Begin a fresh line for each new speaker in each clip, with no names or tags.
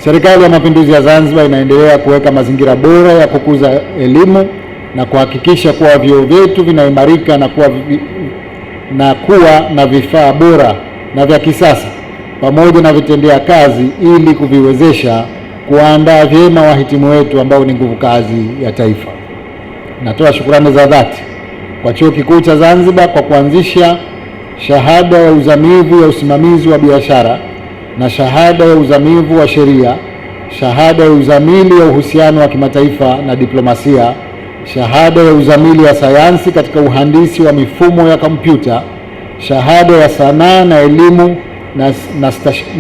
Serikali ya Mapinduzi ya Zanzibar inaendelea kuweka mazingira bora ya kukuza elimu na kuhakikisha kuwa vyuo vyetu vinaimarika na kuwa na vifaa bora na vya kisasa pamoja na vitendea kazi ili kuviwezesha kuandaa vyema wahitimu wetu ambao ni nguvu kazi ya taifa. Natoa shukrani za dhati kwa Chuo Kikuu cha Zanzibar kwa kuanzisha shahada ya uzamivu ya usimamizi wa biashara na shahada ya uzamivu wa sheria, shahada ya uzamili ya uhusiano wa kimataifa na diplomasia, shahada ya uzamili ya sayansi katika uhandisi wa mifumo ya kompyuta, shahada ya sanaa na elimu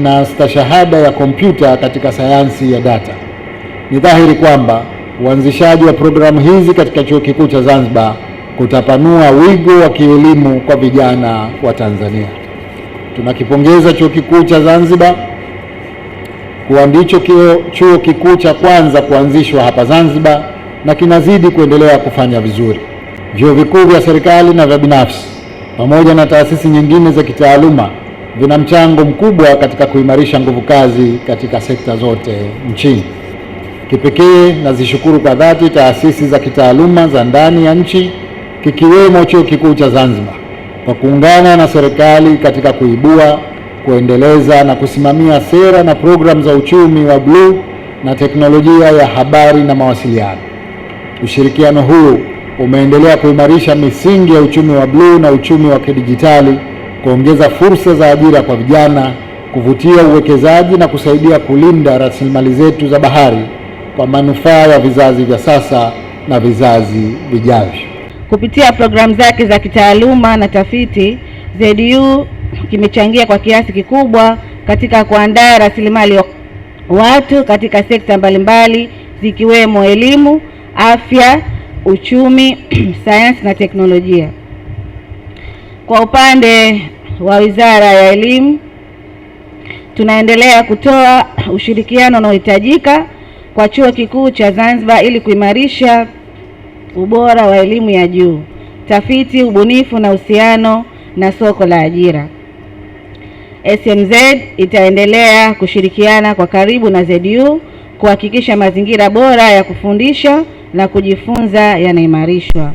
na stashahada ya kompyuta katika sayansi ya data. Ni dhahiri kwamba uanzishaji wa programu hizi katika Chuo Kikuu cha Zanzibar kutapanua wigo wa kielimu kwa vijana wa Tanzania. Tunakipongeza Chuo Kikuu cha Zanzibar kuwa ndicho chuo kikuu cha kwanza kuanzishwa hapa Zanzibar na kinazidi kuendelea kufanya vizuri. Vyuo vikuu vya serikali na vya binafsi pamoja na taasisi nyingine za kitaaluma vina mchango mkubwa katika kuimarisha nguvu kazi katika sekta zote nchini. Kipekee nazishukuru kwa dhati taasisi za kitaaluma za ndani ya nchi kikiwemo Chuo Kikuu cha Zanzibar kwa kuungana na serikali katika kuibua, kuendeleza na kusimamia sera na programu za uchumi wa bluu na teknolojia ya habari na mawasiliano. Ushirikiano huu umeendelea kuimarisha misingi ya uchumi wa bluu na uchumi wa kidijitali, kuongeza fursa za ajira kwa vijana, kuvutia uwekezaji na kusaidia kulinda rasilimali zetu za bahari kwa manufaa ya vizazi vya sasa na vizazi vijavyo.
Kupitia programu zake za kitaaluma na tafiti, ZU kimechangia kwa kiasi kikubwa katika kuandaa rasilimali watu katika sekta mbalimbali zikiwemo elimu, afya, uchumi, sayansi na teknolojia. Kwa upande wa Wizara ya Elimu, tunaendelea kutoa ushirikiano unaohitajika kwa Chuo Kikuu cha Zanzibar ili kuimarisha ubora wa elimu ya juu, tafiti, ubunifu na uhusiano na soko la ajira. SMZ itaendelea kushirikiana kwa karibu na ZU kuhakikisha mazingira bora ya kufundisha na kujifunza yanaimarishwa.